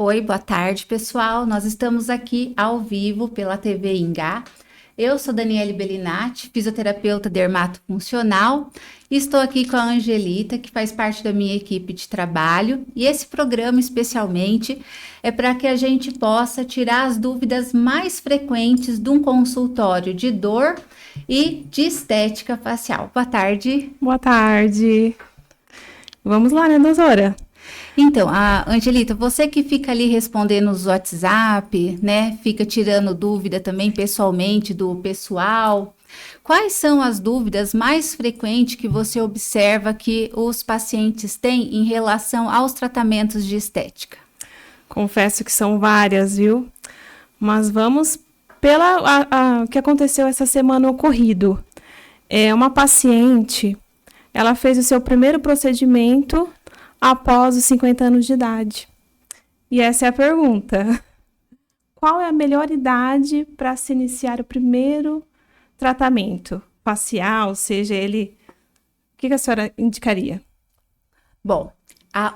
Oi, boa tarde, pessoal. Nós estamos aqui ao vivo pela TV Ingá. Eu sou Daniele Bellinati, fisioterapeuta dermatofuncional, e estou aqui com a Angelita, que faz parte da minha equipe de trabalho. E esse programa, especialmente, é para que a gente possa tirar as dúvidas mais frequentes de um consultório de dor e de estética facial. Boa tarde. Boa tarde. Vamos lá, né, doutora? Então, Angelita, você que fica ali respondendo os WhatsApp, né? Fica tirando dúvida também pessoalmente do pessoal. Quais são as dúvidas mais frequentes que você observa que os pacientes têm em relação aos tratamentos de estética? Confesso que são várias, viu? Mas vamos pela o que aconteceu essa semana ocorrido. Uma paciente, ela fez o seu primeiro procedimento após os 50 anos de idade. E essa é a pergunta. Qual é a melhor idade para se iniciar o primeiro tratamento facial, seja ele... O que a senhora indicaria? Bom,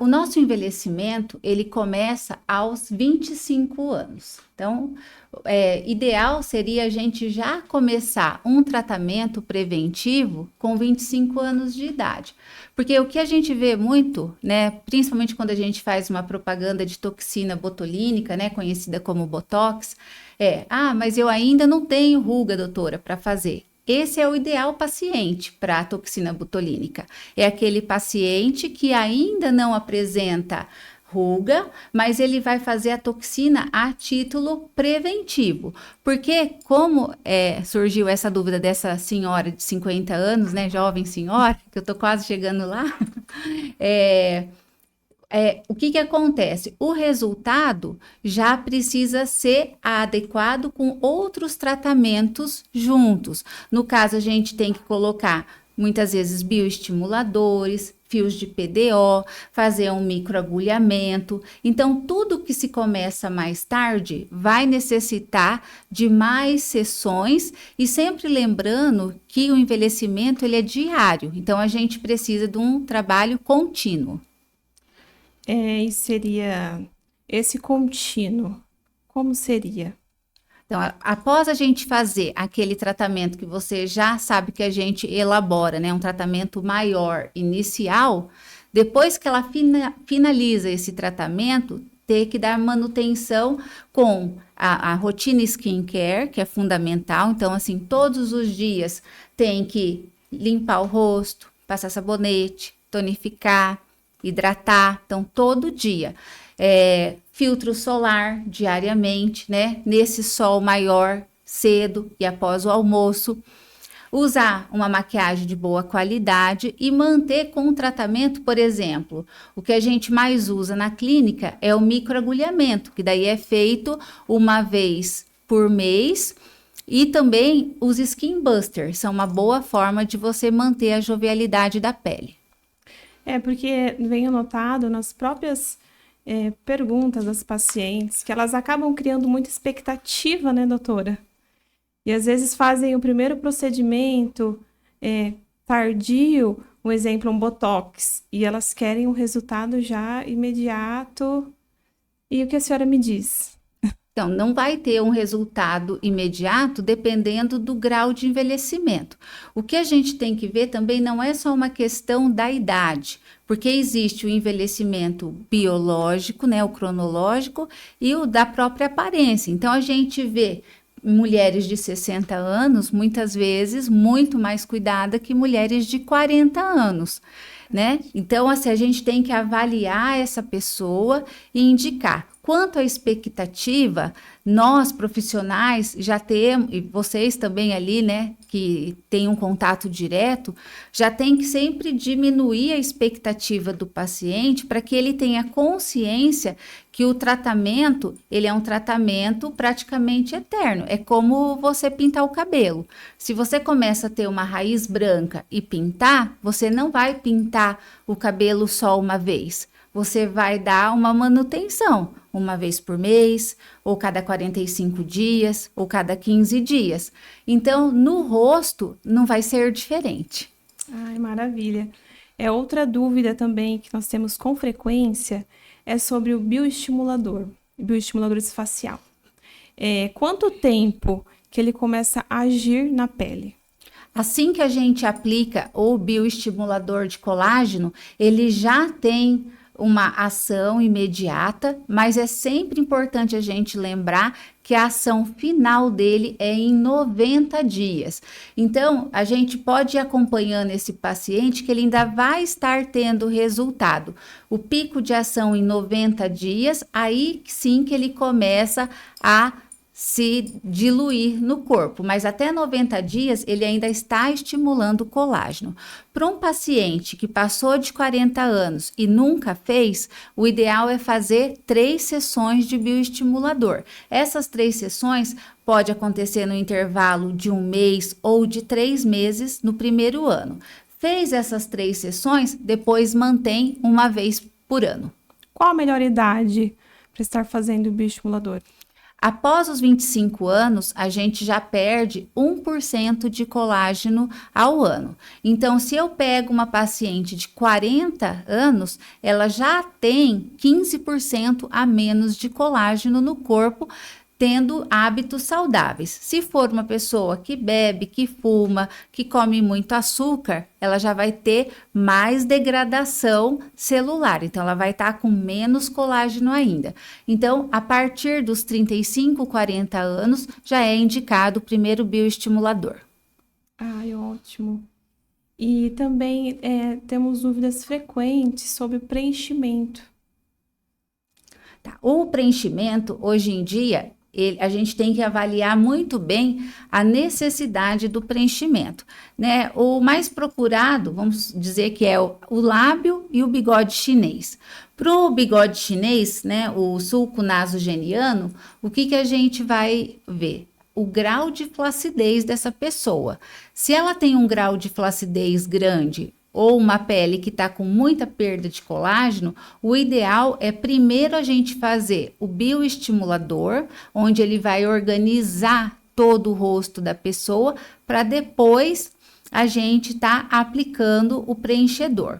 o nosso envelhecimento, ele começa aos 25 anos. Então, ideal seria a gente já começar um tratamento preventivo com 25 anos de idade. Porque o que a gente vê muito, né, principalmente quando a gente faz uma propaganda de toxina botulínica, né, conhecida como Botox, mas eu ainda não tenho ruga, doutora, para fazer. Esse é o ideal paciente para a toxina botulínica. É aquele paciente que ainda não apresenta ruga, mas ele vai fazer a toxina a título preventivo. Porque como surgiu essa dúvida dessa senhora de 50 anos, né, jovem senhora, que eu tô quase chegando lá, o que acontece? O resultado já precisa ser adequado com outros tratamentos juntos. No caso, a gente tem que colocar, muitas vezes, bioestimuladores, fios de PDO, fazer um microagulhamento. Então, tudo que se começa mais tarde vai necessitar de mais sessões e sempre lembrando que o envelhecimento ele é diário. Então, a gente precisa de um trabalho contínuo. E seria esse contínuo, como seria? Então, após a gente fazer aquele tratamento que você já sabe que a gente elabora, né, um tratamento maior inicial, depois que ela finaliza esse tratamento, ter que dar manutenção com a rotina skincare, que é fundamental. Então, assim, todos os dias tem que limpar o rosto, passar sabonete, tonificar, hidratar, então todo dia. Filtro solar diariamente, né? Nesse sol maior, cedo e após o almoço. Usar uma maquiagem de boa qualidade e manter com o tratamento, por exemplo, o que a gente mais usa na clínica é o microagulhamento, que daí é feito uma vez por mês. E também os skin busters são uma boa forma de você manter a jovialidade da pele. Porque venho notado nas próprias perguntas das pacientes que elas acabam criando muita expectativa, né, doutora? E às vezes fazem o primeiro procedimento tardio, um exemplo, um botox, e elas querem um resultado já imediato. E o que a senhora me diz? Então, não vai ter um resultado imediato dependendo do grau de envelhecimento. O que a gente tem que ver também não é só uma questão da idade, porque existe o envelhecimento biológico, né, o cronológico, e o da própria aparência. Então, a gente vê mulheres de 60 anos, muitas vezes, muito mais cuidada que mulheres de 40 anos. Né? Então, assim, a gente tem que avaliar essa pessoa e indicar. Quanto à expectativa, nós profissionais já temos, e vocês também ali, né, que têm um contato direto, já tem que sempre diminuir a expectativa do paciente para que ele tenha consciência que o tratamento, ele é um tratamento praticamente eterno. É como você pintar o cabelo. Se você começa a ter uma raiz branca e pintar, você não vai pintar o cabelo só uma vez. Você vai dar uma manutenção, uma vez por mês, ou cada 45 dias, ou cada 15 dias. Então, no rosto, não vai ser diferente. Ai, maravilha. Outra dúvida também que nós temos com frequência é sobre o bioestimulador. bioestimuladores facial. Quanto tempo que ele começa a agir na pele? Assim que a gente aplica o bioestimulador de colágeno, ele já tem uma ação imediata, mas é sempre importante a gente lembrar que a ação final dele é em 90 dias. Então, a gente pode ir acompanhando esse paciente que ele ainda vai estar tendo resultado. O pico de ação em 90 dias, aí sim que ele começa a se diluir no corpo, mas até 90 dias ele ainda está estimulando o colágeno. Para um paciente que passou de 40 anos e nunca fez, o ideal é fazer 3 sessões de bioestimulador. Essas 3 sessões pode acontecer no intervalo de 1 mês ou de 3 meses no primeiro ano. Fez essas 3 sessões, depois mantém uma vez por ano. Qual a melhor idade para estar fazendo o bioestimulador? Após os 25 anos, a gente já perde 1% de colágeno ao ano. Então, se eu pego uma paciente de 40 anos, ela já tem 15% a menos de colágeno no corpo, tendo hábitos saudáveis. Se for uma pessoa que bebe, que fuma, que come muito açúcar, ela já vai ter mais degradação celular, então ela vai estar com menos colágeno ainda. Então, a partir dos 35, 40 anos, já é indicado o primeiro bioestimulador. Ai, ótimo. E também temos dúvidas frequentes sobre preenchimento. Tá. O preenchimento, hoje em dia, a gente tem que avaliar muito bem a necessidade do preenchimento, né? O mais procurado, vamos dizer que é o lábio e o bigode chinês. Para o bigode chinês, né, o sulco nasogeniano, o que a gente vai ver? O grau de flacidez dessa pessoa. Se ela tem um grau de flacidez grande ou uma pele que está com muita perda de colágeno, o ideal é primeiro a gente fazer o bioestimulador, onde ele vai organizar todo o rosto da pessoa, para depois a gente tá aplicando o preenchedor.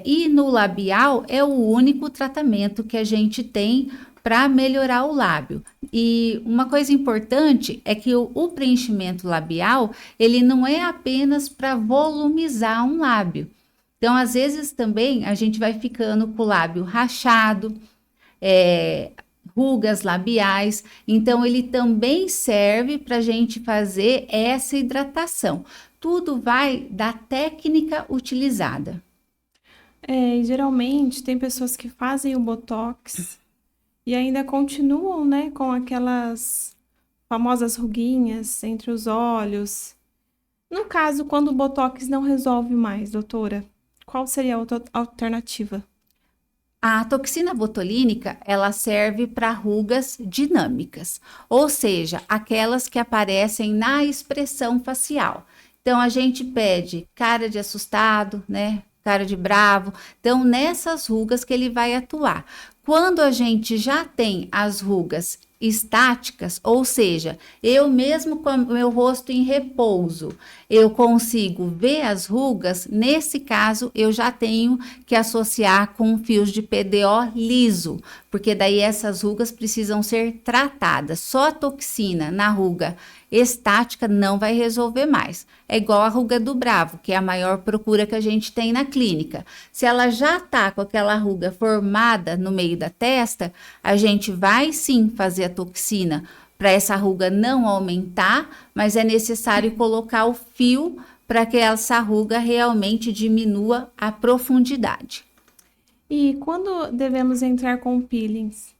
E no labial é o único tratamento que a gente tem para melhorar o lábio. E uma coisa importante é que o preenchimento labial, ele não é apenas para volumizar um lábio. Então, às vezes também a gente vai ficando com o lábio rachado, rugas labiais. Então, ele também serve para a gente fazer essa hidratação. Tudo vai da técnica utilizada. E geralmente tem pessoas que fazem o botox e ainda continuam, né, com aquelas famosas ruguinhas entre os olhos. No caso, quando o botox não resolve mais, doutora, qual seria a outra alternativa? A toxina botulínica, ela serve para rugas dinâmicas, ou seja, aquelas que aparecem na expressão facial. Então, a gente pede cara de assustado, né? Cara de bravo. Então, nessas rugas que ele vai atuar. Quando a gente já tem as rugas estáticas, ou seja, eu mesmo com o meu rosto em repouso, eu consigo ver as rugas, nesse caso eu já tenho que associar com fios de PDO liso, porque daí essas rugas precisam ser tratadas. Só a toxina na ruga estática não vai resolver mais. É igual a ruga do bravo, que é a maior procura que a gente tem na clínica. Se ela já tá com aquela ruga formada no meio da testa, a gente vai sim fazer a toxina para essa ruga não aumentar, mas é necessário colocar o fio para que essa ruga realmente diminua a profundidade. E quando devemos entrar com peelings?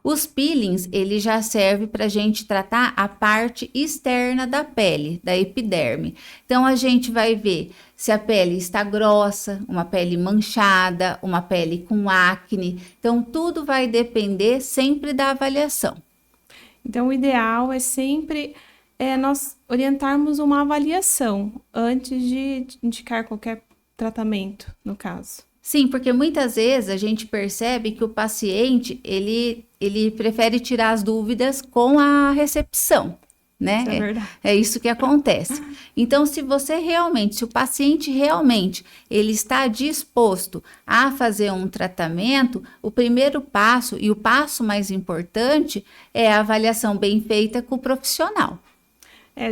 Os peelings, ele já serve para a gente tratar a parte externa da pele, da epiderme. Então, a gente vai ver se a pele está grossa, uma pele manchada, uma pele com acne. Então, tudo vai depender sempre da avaliação. Então, o ideal é sempre nós orientarmos uma avaliação antes de indicar qualquer tratamento, no caso. Sim, porque muitas vezes a gente percebe que o paciente, ele prefere tirar as dúvidas com a recepção, né? Isso é verdade. É isso que acontece. Então, se o paciente realmente ele está disposto a fazer um tratamento, o primeiro passo e o passo mais importante é a avaliação bem feita com o profissional.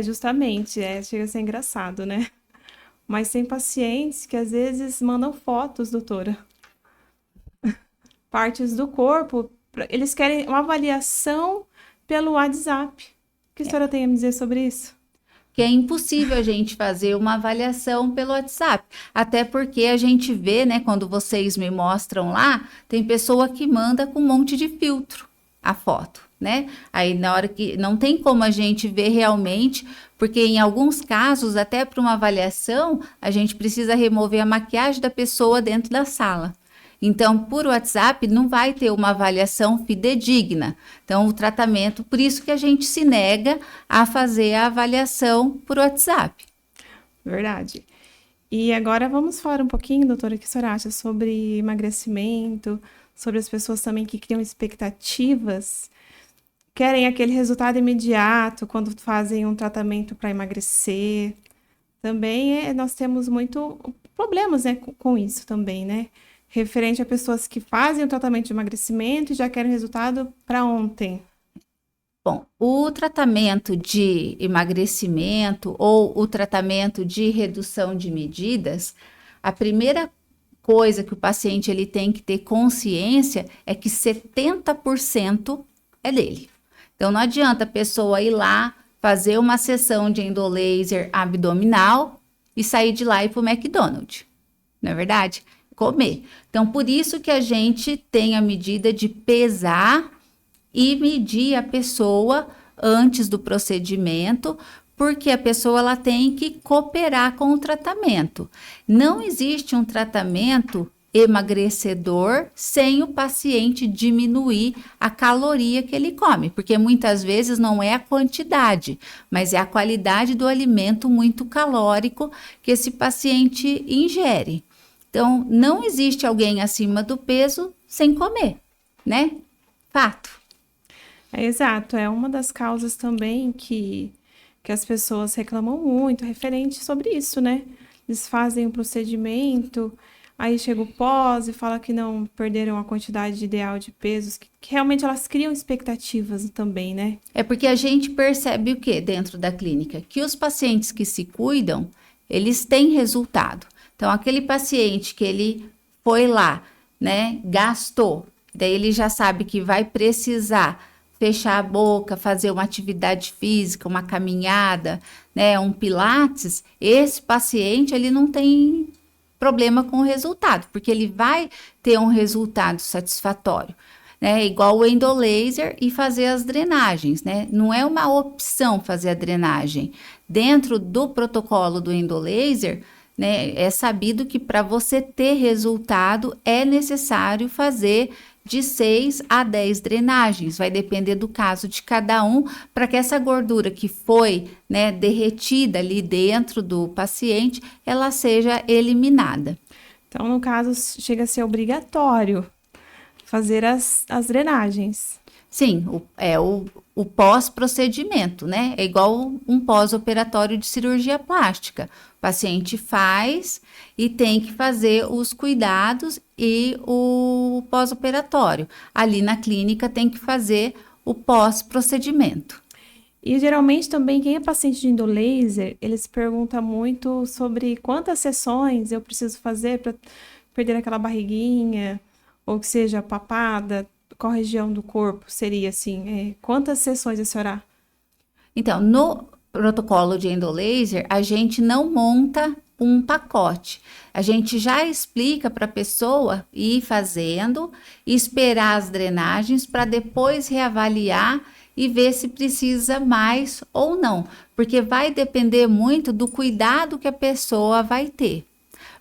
Justamente, chega a ser engraçado, né? Mas tem pacientes que às vezes mandam fotos, doutora, partes do corpo, eles querem uma avaliação pelo WhatsApp. O que a senhora tem a me dizer sobre isso? Que é impossível a gente fazer uma avaliação pelo WhatsApp. Até porque a gente vê, né, quando vocês me mostram lá, tem pessoa que manda com um monte de filtro a foto, né? Aí na hora que não tem como a gente ver realmente, porque em alguns casos, até para uma avaliação, a gente precisa remover a maquiagem da pessoa dentro da sala. Então, por WhatsApp, não vai ter uma avaliação fidedigna. Então, o tratamento, por isso que a gente se nega a fazer a avaliação por WhatsApp. Verdade. E agora vamos falar um pouquinho, doutora, o que a senhora acha sobre emagrecimento, sobre as pessoas também que criam expectativas, querem aquele resultado imediato quando fazem um tratamento para emagrecer. Também nós temos muito problemas, né, com isso também, né? Referente a pessoas que fazem o tratamento de emagrecimento e já querem resultado para ontem. Bom, o tratamento de emagrecimento ou o tratamento de redução de medidas, a primeira coisa que o paciente ele tem que ter consciência é que 70% é dele. Então, não adianta a pessoa ir lá, fazer uma sessão de endolaser abdominal e sair de lá e ir para o McDonald's, não é verdade? Comer. Então, por isso que a gente tem a medida de pesar e medir a pessoa antes do procedimento, porque a pessoa ela tem que cooperar com o tratamento. Não existe um tratamento emagrecedor sem o paciente diminuir a caloria que ele come, porque muitas vezes não é a quantidade, mas é a qualidade do alimento muito calórico que esse paciente ingere. Então, não existe alguém acima do peso sem comer, né? Fato. Exato, é uma das causas também que as pessoas reclamam muito, referente sobre isso, né? Eles fazem o procedimento, aí chega o pós e fala que não perderam a quantidade ideal de pesos, que realmente elas criam expectativas também, né? É porque a gente percebe o que dentro da clínica? Que os pacientes que se cuidam, eles têm resultado. Então, aquele paciente que ele foi lá, né, gastou, daí ele já sabe que vai precisar fechar a boca, fazer uma atividade física, uma caminhada, né, um pilates, esse paciente, ele não tem problema com o resultado, porque ele vai ter um resultado satisfatório, né, igual o endolaser e fazer as drenagens, né, não é uma opção fazer a drenagem. Dentro do protocolo do endolaser, né, é sabido que para você ter resultado é necessário fazer de 6 a 10 drenagens, vai depender do caso de cada um, para que essa gordura que foi, né, derretida ali dentro do paciente, ela seja eliminada. Então, no caso, chega a ser obrigatório fazer as drenagens. Sim, o pós-procedimento, né? É igual um pós-operatório de cirurgia plástica. O paciente faz e tem que fazer os cuidados e o pós-operatório. Ali na clínica tem que fazer o pós-procedimento. E geralmente também quem é paciente de endolaser, eles perguntam muito sobre quantas sessões eu preciso fazer para perder aquela barriguinha, ou que seja papada. Qual região do corpo seria assim? Quantas sessões a senhora? Então, no protocolo de endolaser, a gente não monta um pacote. A gente já explica para a pessoa ir fazendo, esperar as drenagens para depois reavaliar e ver se precisa mais ou não, porque vai depender muito do cuidado que a pessoa vai ter.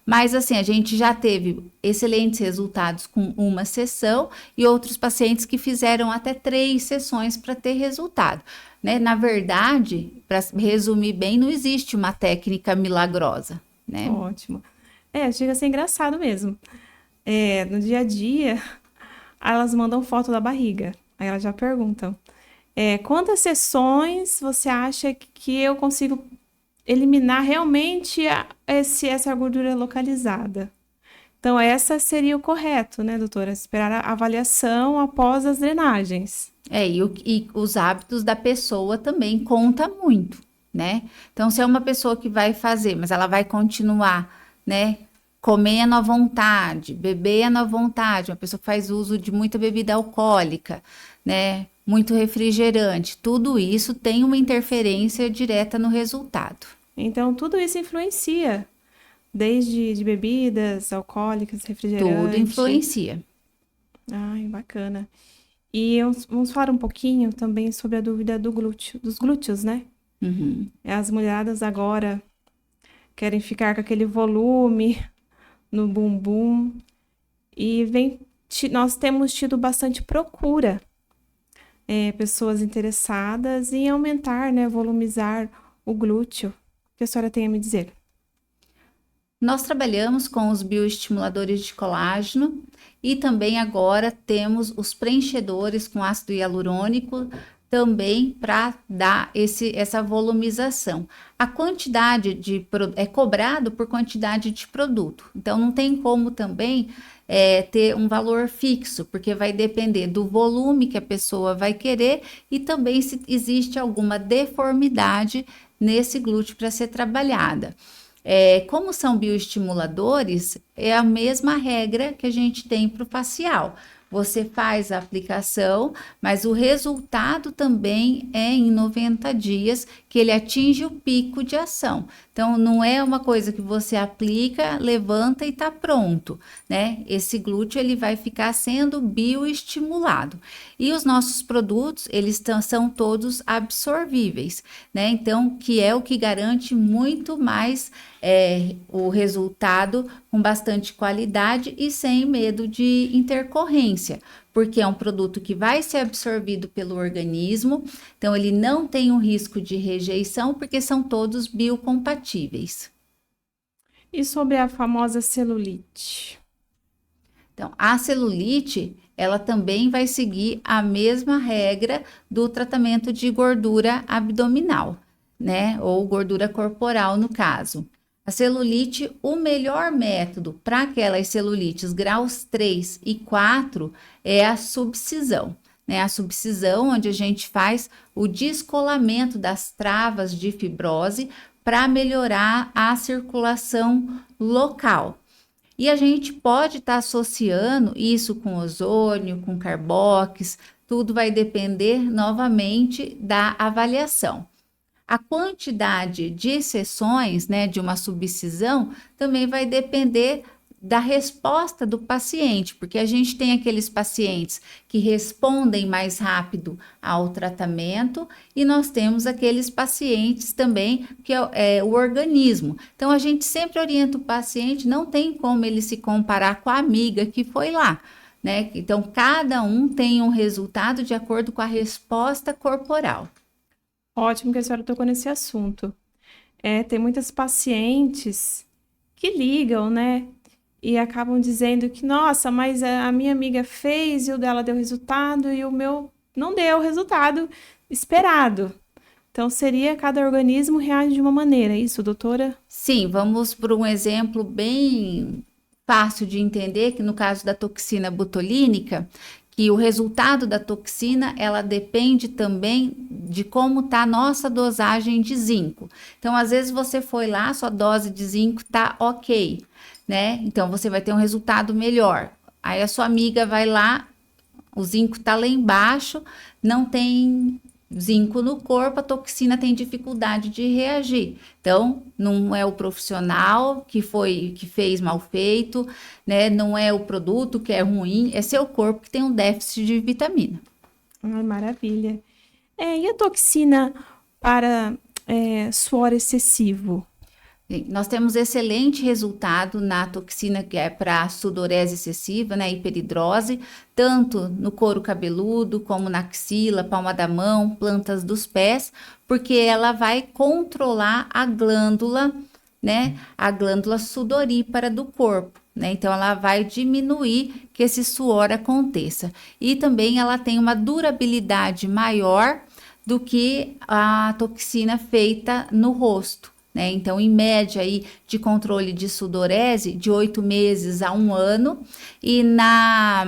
Mas assim, a gente já teve excelentes resultados com uma sessão e outros pacientes que fizeram até 3 sessões para ter resultado, né? Na verdade, para resumir bem, não existe uma técnica milagrosa, né? Ótimo. Chega a ser engraçado mesmo. No dia a dia, elas mandam foto da barriga. Aí elas já perguntam, Quantas sessões você acha que eu consigo eliminar realmente essa gordura localizada? Então, essa seria o correto, né, doutora? Esperar a avaliação após as drenagens. E os hábitos da pessoa também conta muito, né? Então, se é uma pessoa que vai fazer, mas ela vai continuar, né, comendo à vontade, bebendo à vontade, uma pessoa que faz uso de muita bebida alcoólica, né, muito refrigerante, tudo isso tem uma interferência direta no resultado. Então, tudo isso influencia, desde de bebidas alcoólicas, Tudo refrigerante. influencia. Ai, bacana. E vamos falar um pouquinho também sobre a dúvida dos glúteos, né? Uhum. As mulheradas agora querem ficar com aquele volume no bumbum e nós temos tido bastante procura, pessoas interessadas em aumentar, né, volumizar o glúteo. O que a senhora tem a me dizer? Nós trabalhamos com os bioestimuladores de colágeno e também agora temos os preenchedores com ácido hialurônico também para dar essa volumização. A quantidade é cobrado por quantidade de produto, então não tem como também ter um valor fixo, porque vai depender do volume que a pessoa vai querer e também se existe alguma deformidade nesse glúteo para ser trabalhada. Como são bioestimuladores, é a mesma regra que a gente tem para o facial. Você faz a aplicação, mas o resultado também é em 90 dias que ele atinge o pico de ação. Então, não é uma coisa que você aplica, levanta e está pronto, né? Esse glúteo, ele vai ficar sendo bioestimulado. E os nossos produtos, são todos absorvíveis, né? Então, que é o que garante muito mais o resultado com bastante qualidade e sem medo de intercorrência, porque é um produto que vai ser absorvido pelo organismo, então ele não tem um risco de rejeição, porque são todos biocompatíveis. E sobre a famosa celulite? Então, a celulite, ela também vai seguir a mesma regra do tratamento de gordura abdominal, né? Ou gordura corporal, no caso. A celulite, o melhor método para aquelas celulites graus 3 e 4 é a subcisão, né? A subcisão, onde a gente faz o descolamento das travas de fibrose para melhorar a circulação local. E a gente pode estar associando isso com ozônio, com carbox, tudo vai depender novamente da avaliação. A quantidade de sessões, né, de uma subcisão também vai depender da resposta do paciente, porque a gente tem aqueles pacientes que respondem mais rápido ao tratamento e nós temos aqueles pacientes também que é o organismo. Então a gente sempre orienta o paciente, não tem como ele se comparar com a amiga que foi lá, né? Então cada um tem um resultado de acordo com a resposta corporal. Ótimo que a senhora tocou nesse assunto. Tem muitas pacientes que ligam, né? E acabam dizendo que, nossa, mas a minha amiga fez e o dela deu resultado e o meu não deu resultado esperado. Então, cada organismo reage de uma maneira, é isso, doutora? Sim, vamos por um exemplo bem fácil de entender, que no caso da toxina botulínica, que o resultado da toxina, ela depende também de como está a nossa dosagem de zinco. Então, às vezes você foi lá, sua dose de zinco está ok, né? Então, você vai ter um resultado melhor. Aí a sua amiga vai lá, o zinco está lá embaixo, não tem zinco no corpo, a toxina tem dificuldade de reagir. Então, não é o profissional que fez mal feito, né? Não é o produto que é ruim, é seu corpo que tem um déficit de vitamina. Ai, maravilha. E a toxina para suor excessivo? Nós temos excelente resultado na toxina que é para sudorese excessiva, né, hiperidrose, tanto no couro cabeludo, como na axila, palma da mão, plantas dos pés, porque ela vai controlar a glândula, né, a glândula sudorípara do corpo. né? Então, ela vai diminuir que esse suor aconteça. E também ela tem uma durabilidade maior do que a toxina feita no rosto, né? Então, em média aí de controle de sudorese, de 8 meses a 1 ano, e na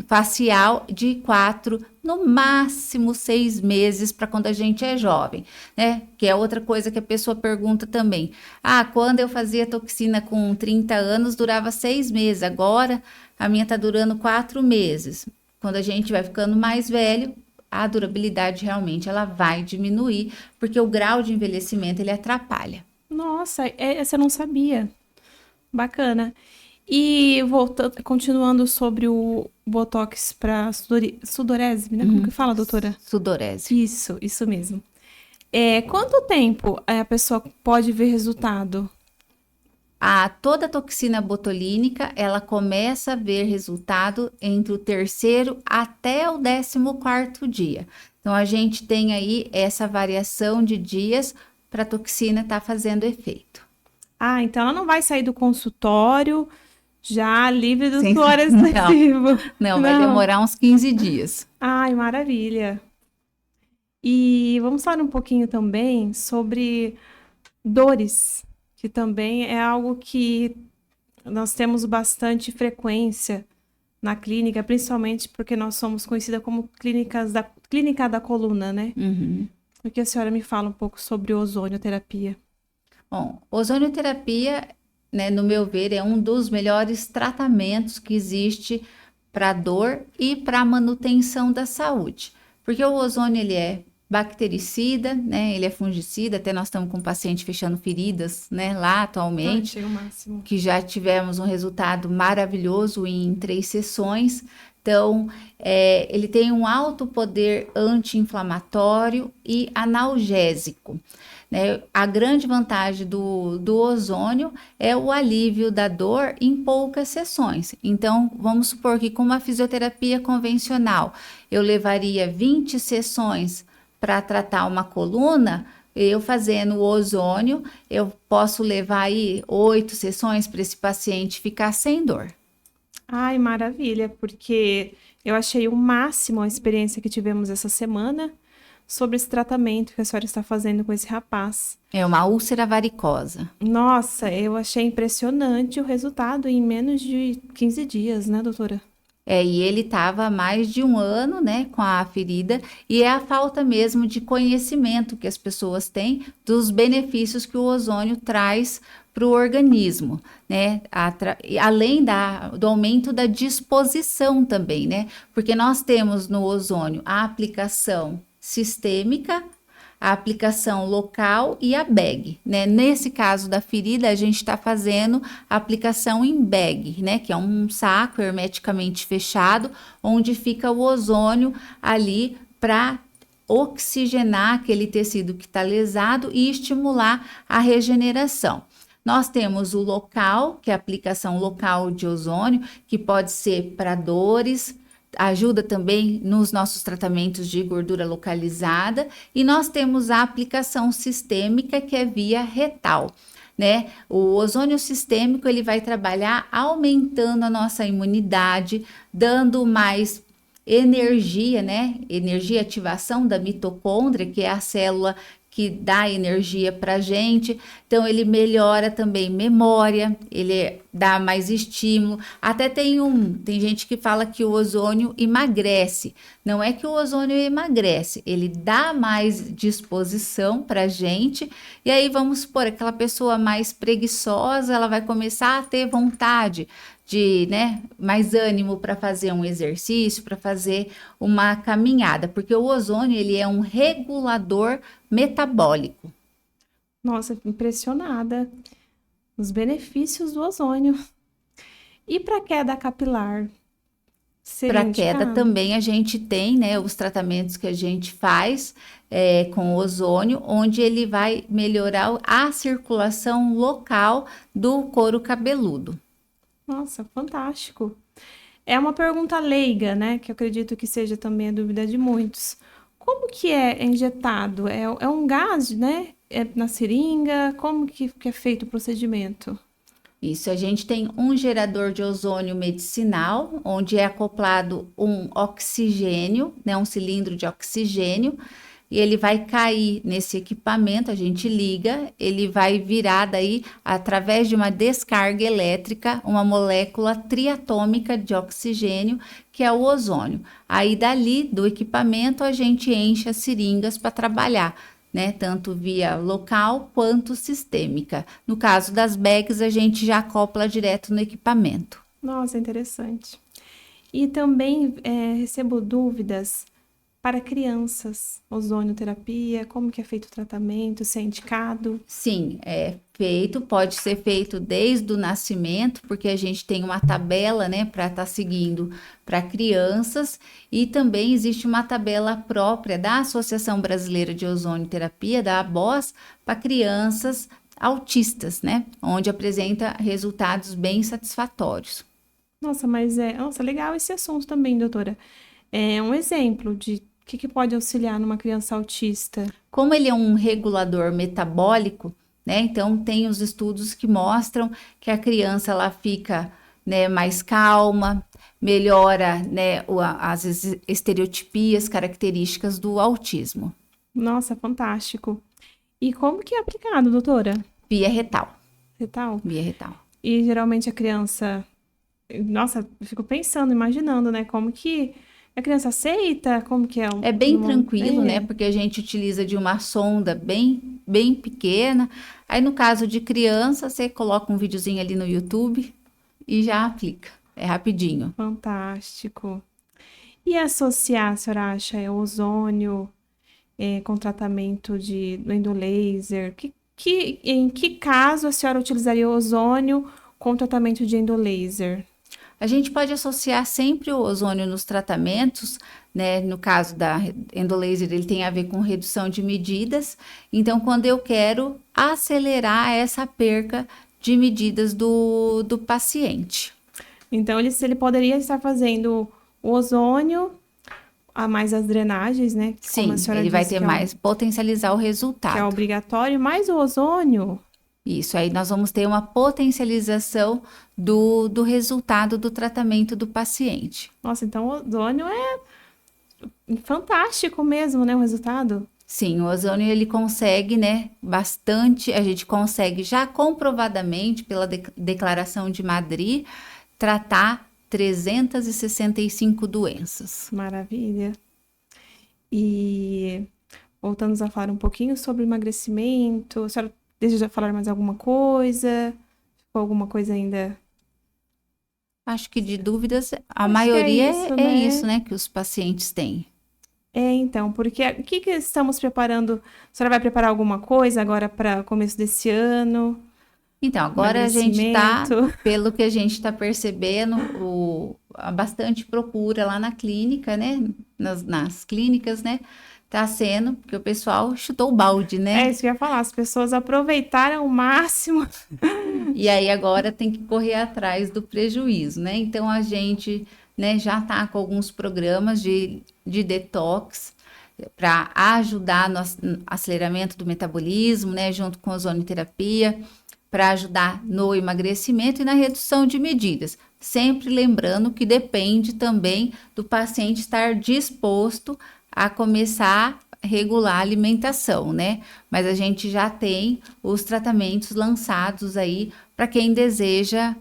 facial de 4, no máximo 6 meses para quando a gente é jovem, né? Que é outra coisa que a pessoa pergunta também. Ah, quando eu fazia toxina com 30 anos, durava 6 meses, agora a minha tá durando 4 meses. Quando a gente vai ficando mais velho, a durabilidade realmente ela vai diminuir, porque o grau de envelhecimento ele atrapalha. Nossa, essa eu não sabia. Bacana. E voltando, continuando sobre o Botox para sudorese, né? Como que fala, doutora? Sudorese. Isso mesmo. Quanto tempo a pessoa pode ver resultado? Toda toxina botulínica, ela começa a ver resultado entre o terceiro até o 14º dia. Então, a gente tem aí essa variação de dias para a toxina estar fazendo efeito. Ah, então ela não vai sair do consultório já livre do Sim. suor excessivo. Não, vai demorar uns 15 dias. Ai, maravilha. E vamos falar um pouquinho também sobre dores, que também é algo que nós temos bastante frequência na clínica, principalmente porque nós somos conhecidas como clínica da coluna, né? Uhum. Porque a senhora me fala um pouco sobre ozonioterapia. Bom, ozonioterapia, né, no meu ver, é um dos melhores tratamentos que existe para dor e para manutenção da saúde. Porque o ozônio ele é bactericida, né? Ele é fungicida, até nós estamos com um paciente fechando feridas, né, lá atualmente. Achei o máximo. Que já tivemos um resultado maravilhoso em 3 sessões. Então, ele tem um alto poder anti-inflamatório e analgésico, né? A grande vantagem do ozônio é o alívio da dor em poucas sessões. Então, vamos supor que com uma fisioterapia convencional, eu levaria 20 sessões para tratar uma coluna. Eu fazendo o ozônio, eu posso levar aí 8 sessões para esse paciente ficar sem dor. Ai, maravilha, porque eu achei o máximo a experiência que tivemos essa semana sobre esse tratamento que a senhora está fazendo com esse rapaz. É uma úlcera varicosa. Nossa, eu achei impressionante o resultado em menos de 15 dias, né, doutora? E ele estava há mais de 1 ano, né, com a ferida, e é a falta mesmo de conhecimento que as pessoas têm dos benefícios que o ozônio traz para o organismo, né, além do aumento da disposição também, né, porque nós temos no ozônio a aplicação sistêmica, a aplicação local e a bag, né? Nesse caso da ferida, a gente está fazendo a aplicação em bag, né? Que é um saco hermeticamente fechado, onde fica o ozônio ali para oxigenar aquele tecido que está lesado e estimular a regeneração. Nós temos o local, que é a aplicação local de ozônio, que pode ser para dores, ajuda também nos nossos tratamentos de gordura localizada, e nós temos a aplicação sistêmica, que é via retal, né? O ozônio sistêmico ele vai trabalhar aumentando a nossa imunidade, dando mais energia, né? Energia, ativação da mitocôndria, que é a célula que dá energia para gente. Então, ele melhora também memória, ele dá mais estímulo. Até tem gente que fala que o ozônio emagrece. Não é que o ozônio emagrece, ele dá mais disposição para gente. E aí, vamos supor, aquela pessoa mais preguiçosa, ela vai começar a ter vontade de, né, mais ânimo para fazer um exercício, para fazer uma caminhada, porque o ozônio ele é um regulador metabólico. Nossa, impressionada. Os benefícios do ozônio. E para queda capilar? Para queda também a gente tem, né, os tratamentos que a gente faz com ozônio, onde ele vai melhorar a circulação local do couro cabeludo. Nossa, fantástico. É uma pergunta leiga, né? Que eu acredito que seja também a dúvida de muitos. Como que é injetado? É um gás, né? É na seringa? Como que é feito o procedimento? Isso, a gente tem um gerador de ozônio medicinal, onde é acoplado um oxigênio, né, um cilindro de oxigênio, e ele vai cair nesse equipamento, a gente liga, ele vai virar daí, através de uma descarga elétrica, uma molécula triatômica de oxigênio, que é o ozônio. Aí dali, do equipamento, a gente enche as seringas para trabalhar, né? Tanto via local quanto sistêmica. No caso das bags, a gente já acopla direto no equipamento. Nossa, interessante. E também recebo dúvidas para crianças, ozonioterapia, como que é feito o tratamento, se é indicado? Sim, é feito, pode ser feito desde o nascimento, porque a gente tem uma tabela, né, para estar seguindo para crianças, e também existe uma tabela própria da Associação Brasileira de Ozonioterapia, da ABOS, para crianças autistas, né, onde apresenta resultados bem satisfatórios. Nossa, nossa, legal esse assunto também, doutora. É um exemplo de o que pode auxiliar numa criança autista. Como ele é um regulador metabólico, né? Então tem os estudos que mostram que a criança ela fica, né, mais calma, melhora, né, as estereotipias características do autismo. Nossa, fantástico. E como que é aplicado, doutora? Via retal, Retal? via retal. E geralmente a criança. Nossa, eu fico pensando, imaginando, né? Como que a criança aceita? Como que é? É bem tranquilo, né? Porque a gente utiliza de uma sonda bem pequena. Aí, no caso de criança, você coloca um videozinho ali no YouTube e já aplica. É rapidinho. Fantástico. E associar, a senhora acha, o ozônio com tratamento do endolaser? Em que caso a senhora utilizaria o ozônio com tratamento de endolaser? A gente pode associar sempre o ozônio nos tratamentos, né? No caso da endolaser, ele tem a ver com redução de medidas. Então, quando eu quero acelerar essa perca de medidas do paciente. Então, ele poderia estar fazendo o ozônio, a mais as drenagens, né? Sim, como a senhora ele vai disse ter mais, potencializar o que é resultado. obrigatório, mais o ozônio. Isso, aí nós vamos ter uma potencialização do resultado do tratamento do paciente. Nossa, então o ozônio é fantástico mesmo, né? O resultado. Sim, o ozônio ele consegue, né, bastante, a gente consegue já comprovadamente pela declaração de Madrid tratar 365 doenças. Maravilha. E voltamos a falar um pouquinho sobre emagrecimento. A senhora deseja falar mais alguma coisa? Ficou alguma coisa ainda? Acho que de dúvidas, a Acho que maioria isso, é né? isso, né, que os pacientes têm. Então, porque o que estamos preparando? A senhora vai preparar alguma coisa agora para o começo desse ano? Então, agora a gente está, Emagrecimento? pelo que a gente está percebendo, há bastante procura lá na clínica, né? Nas clínicas, né? Tá sendo, porque o pessoal chutou o balde, É né? isso que eu ia falar. As pessoas aproveitaram o máximo. E aí agora tem que correr atrás do prejuízo, né? Então a gente, né, já tá com alguns programas de detox para ajudar no aceleramento do metabolismo, né? Junto com a ozonoterapia, para ajudar no emagrecimento e na redução de medidas. Sempre lembrando que depende também do paciente estar disposto a começar a regular a alimentação, né? Mas a gente já tem os tratamentos lançados aí para quem deseja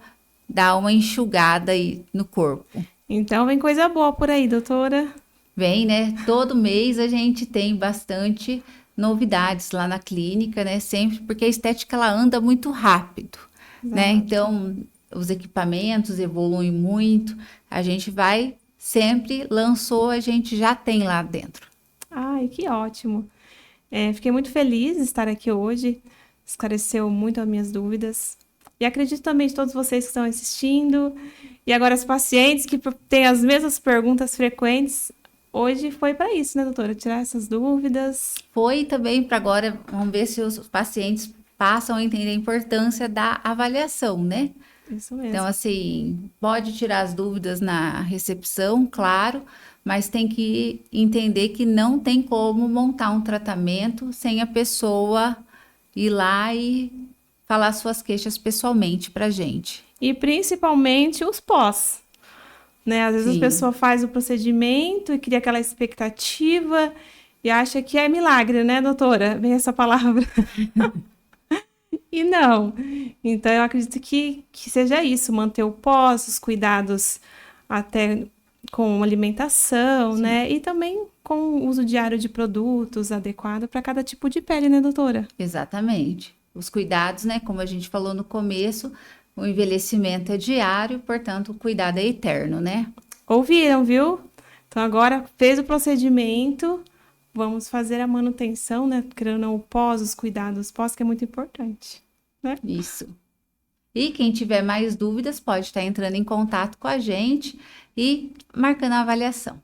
dar uma enxugada aí no corpo. Então, vem coisa boa por aí, doutora. Vem, né? Todo mês a gente tem bastante novidades lá na clínica, né? Sempre porque a estética ela anda muito rápido, né? Exato. Então, os equipamentos evoluem muito, a gente vai sempre lançou, a gente já tem lá dentro. Ai, que ótimo. Fiquei muito feliz de estar aqui hoje. Esclareceu muito as minhas dúvidas. E acredito também de todos vocês que estão assistindo. E agora os pacientes que têm as mesmas perguntas frequentes. Hoje foi para isso, né, doutora? Tirar essas dúvidas. Foi também para agora, vamos ver se os pacientes passam a entender a importância da avaliação, né? Isso mesmo. Então, assim, pode tirar as dúvidas na recepção, claro, mas tem que entender que não tem como montar um tratamento sem a pessoa ir lá e falar suas queixas pessoalmente pra gente. E principalmente os pós, né? Às vezes Sim. a pessoa faz o procedimento e cria aquela expectativa e acha que é milagre, né, doutora? Vem essa palavra. E não. Então, eu acredito que seja isso, manter o pós, os cuidados até com alimentação, né? E também com o uso diário de produtos adequado para cada tipo de pele, né, doutora? Exatamente. Os cuidados, né? Como a gente falou no começo, o envelhecimento é diário, portanto, o cuidado é eterno, né? Ouviram, viu? Então, agora fez o procedimento, vamos fazer a manutenção, né? Criando o pós, os cuidados pós, que é muito importante, né? Isso. E quem tiver mais dúvidas pode estar entrando em contato com a gente e marcando a avaliação.